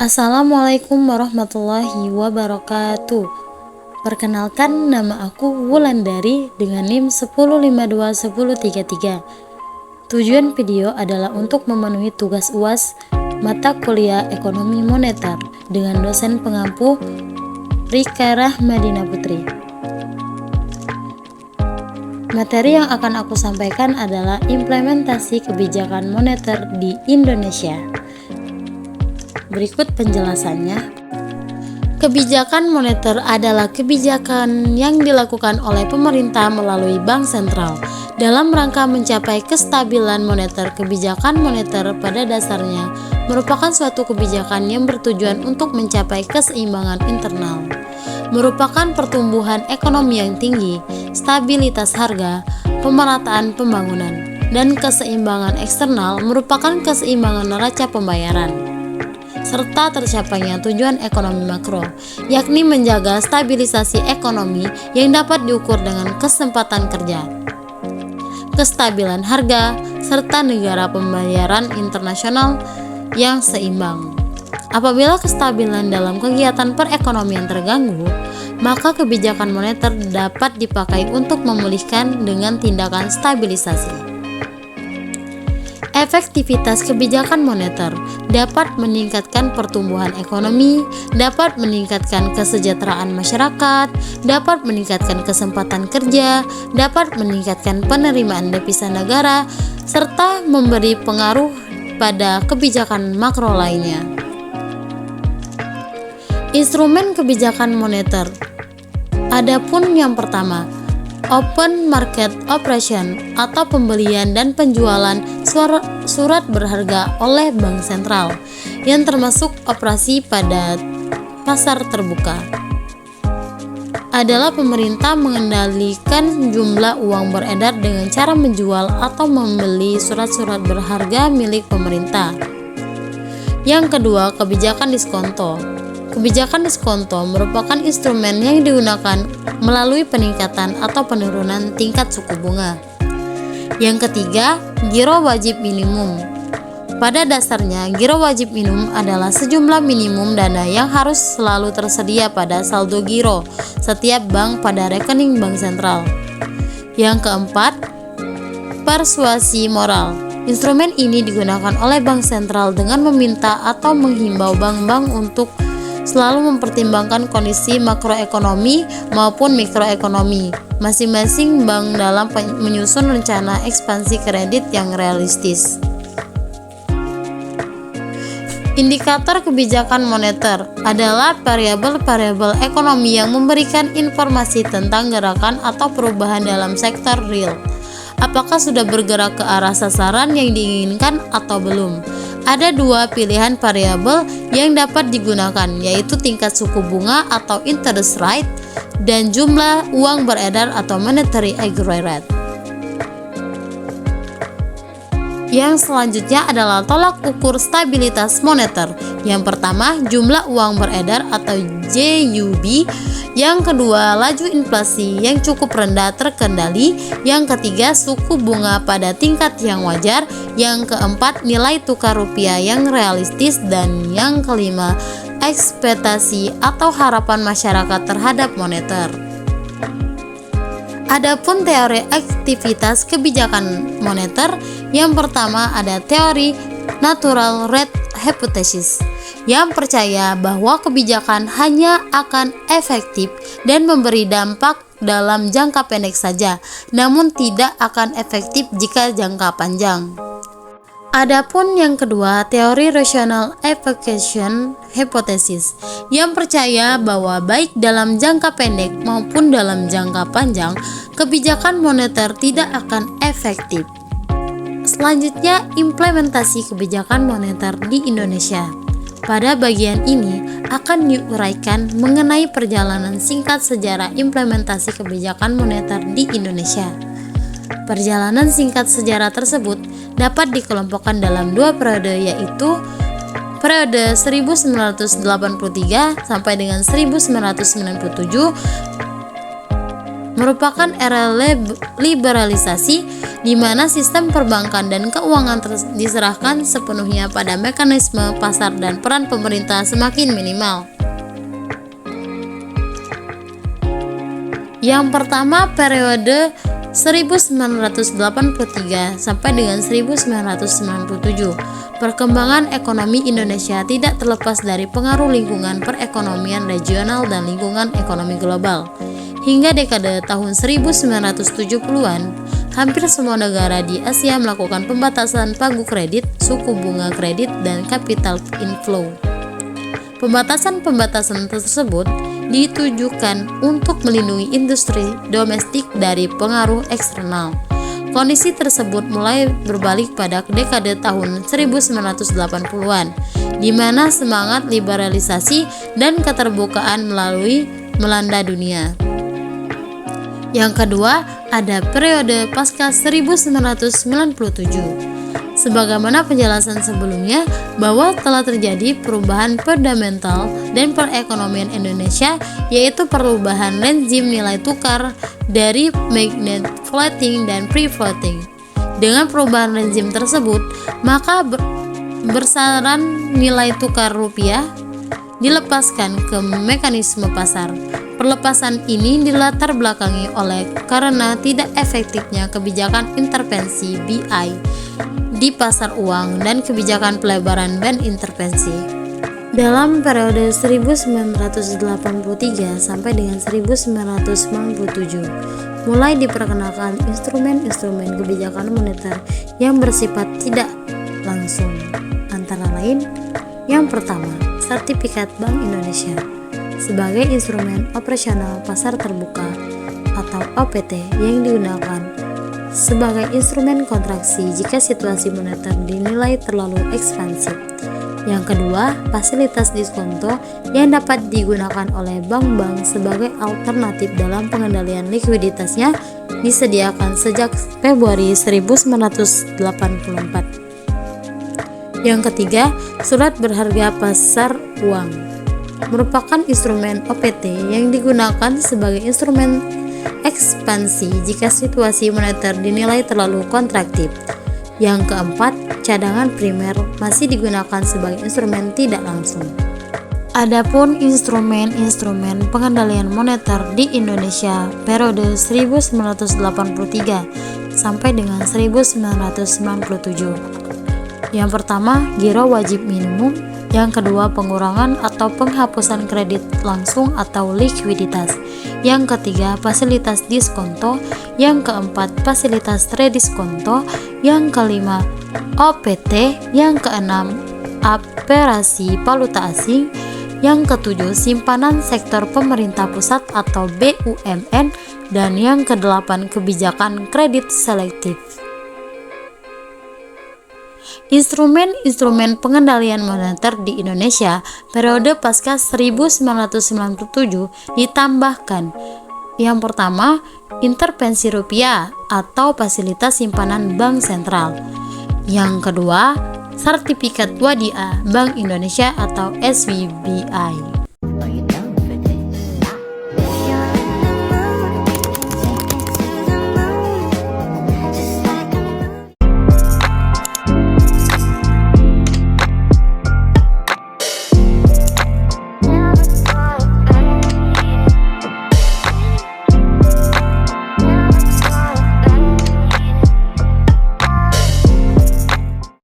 Assalamualaikum warahmatullahi wabarakatuh. Perkenalkan, nama aku Wulandari dengan NIM 10521033. Tujuan video adalah untuk memenuhi tugas UAS mata kuliah Ekonomi Moneter dengan dosen pengampu Rika Rahmadina Putri. Materi yang akan aku sampaikan adalah implementasi kebijakan moneter di Indonesia. Berikut penjelasannya. Kebijakan moneter adalah kebijakan yang dilakukan oleh pemerintah melalui bank sentral dalam rangka mencapai kestabilan moneter. Kebijakan moneter pada dasarnya merupakan suatu kebijakan yang bertujuan untuk mencapai keseimbangan internal, merupakan pertumbuhan ekonomi yang tinggi, stabilitas harga, pemerataan pembangunan, dan keseimbangan eksternal merupakan keseimbangan neraca pembayaran serta tercapainya tujuan ekonomi makro, yakni menjaga stabilisasi ekonomi yang dapat diukur dengan kesempatan kerja, kestabilan harga, serta negara pembayaran internasional yang seimbang. Apabila kestabilan dalam kegiatan perekonomian terganggu, maka kebijakan moneter dapat dipakai untuk memulihkan dengan tindakan stabilisasi. Efektivitas kebijakan moneter dapat meningkatkan pertumbuhan ekonomi, dapat meningkatkan kesejahteraan masyarakat, dapat meningkatkan kesempatan kerja, dapat meningkatkan penerimaan devisa negara, serta memberi pengaruh pada kebijakan makro lainnya. Instrumen kebijakan moneter. Adapun yang pertama, open market operation atau pembelian dan penjualan surat berharga oleh bank sentral yang termasuk operasi pada pasar terbuka, adalah pemerintah mengendalikan jumlah uang beredar dengan cara menjual atau membeli surat-surat berharga milik pemerintah. Yang kedua, kebijakan diskonto. Kebijakan diskonto merupakan instrumen yang digunakan melalui peningkatan atau penurunan tingkat suku bunga. Yang ketiga, giro wajib minimum. Pada dasarnya, giro wajib minimum adalah sejumlah minimum dana yang harus selalu tersedia pada saldo giro setiap bank pada rekening bank sentral. Yang keempat, persuasi moral. Instrumen ini digunakan oleh bank sentral dengan meminta atau menghimbau bank-bank untuk selalu mempertimbangkan kondisi makroekonomi maupun mikroekonomi masing-masing bank dalam menyusun rencana ekspansi kredit yang realistis. Indikator kebijakan moneter adalah variabel-variabel ekonomi yang memberikan informasi tentang gerakan atau perubahan dalam sektor real. Apakah sudah bergerak ke arah sasaran yang diinginkan atau belum? Ada dua pilihan variabel yang dapat digunakan, yaitu tingkat suku bunga atau interest rate dan jumlah uang beredar atau monetary aggregate. Yang selanjutnya adalah tolak ukur stabilitas moneter. Yang pertama, jumlah uang beredar atau JUB. Yang kedua, laju inflasi yang cukup rendah terkendali. Yang ketiga, suku bunga pada tingkat yang wajar. Yang keempat, nilai tukar rupiah yang realistis. Dan yang kelima, ekspektasi atau harapan masyarakat terhadap moneter. Adapun teori aktivitas kebijakan moneter, yang pertama ada teori natural rate hypothesis yang percaya bahwa kebijakan hanya akan efektif dan memberi dampak dalam jangka pendek saja, namun tidak akan efektif jika jangka panjang. Adapun yang kedua, teori rational application hypothesis yang percaya bahwa baik dalam jangka pendek maupun dalam jangka panjang, kebijakan moneter tidak akan efektif. Selanjutnya, implementasi kebijakan moneter di Indonesia. Pada bagian ini akan diuraikan mengenai perjalanan singkat sejarah implementasi kebijakan moneter di Indonesia. Perjalanan singkat sejarah tersebut dapat dikelompokkan dalam dua periode, yaitu periode 1983 sampai dengan 1997 merupakan era liberalisasi di mana sistem perbankan dan keuangan diserahkan sepenuhnya pada mekanisme pasar dan peran pemerintah semakin minimal. Yang pertama, periode 1983 sampai dengan 1997. Perkembangan ekonomi Indonesia tidak terlepas dari pengaruh lingkungan perekonomian regional dan lingkungan ekonomi global. Hingga dekade tahun 1970-an, hampir semua negara di Asia melakukan pembatasan pagu kredit, suku bunga kredit, dan capital inflow. Pembatasan-pembatasan tersebut ditujukan untuk melindungi industri domestik dari pengaruh eksternal. Kondisi tersebut mulai berbalik pada dekade tahun 1980-an, di mana semangat liberalisasi dan keterbukaan melanda dunia. Yang kedua, ada periode pasca 1997. Sebagaimana penjelasan sebelumnya bahwa telah terjadi perubahan fundamental dan perekonomian Indonesia, yaitu perubahan rezim nilai tukar dari magnet floating dan pre-floating. Dengan perubahan rezim tersebut, maka besaran nilai tukar rupiah dilepaskan ke mekanisme pasar. Perlepasan ini dilatar belakangi karena tidak efektifnya kebijakan intervensi BI di pasar uang dan kebijakan pelebaran band intervensi. Dalam periode 1983 sampai dengan 1997, mulai diperkenalkan instrumen-instrumen kebijakan moneter yang bersifat tidak langsung, antara lain: yang pertama, sertifikat Bank Indonesia sebagai instrumen operasional pasar terbuka atau OPT yang digunakan sebagai instrumen kontraksi jika situasi moneter dinilai terlalu ekspansif. Yang kedua, fasilitas diskonto yang dapat digunakan oleh bank-bank sebagai alternatif dalam pengendalian likuiditasnya disediakan sejak Februari 1984. Yang ketiga, surat berharga pasar uang merupakan instrumen OPT yang digunakan sebagai instrumen ekspansi jika situasi moneter dinilai terlalu kontraktif. Yang keempat, cadangan primer masih digunakan sebagai instrumen tidak langsung. Adapun instrumen-instrumen pengendalian moneter di Indonesia periode 1983 sampai dengan 1997. Yang pertama, giro wajib minimum. Yang kedua, pengurangan atau penghapusan kredit langsung atau likuiditas. Yang ketiga, fasilitas diskonto. Yang keempat, fasilitas rediskonto. Yang kelima, OPT. Yang keenam, operasi valuta asing. Yang ketujuh, simpanan sektor pemerintah pusat atau BUMN. Dan yang kedelapan, kebijakan kredit selektif. Instrumen-instrumen pengendalian moneter di Indonesia periode pasca 1997 ditambahkan. Yang pertama, intervensi rupiah atau fasilitas simpanan bank sentral. Yang kedua, sertifikat wadiah Bank Indonesia atau SWBI.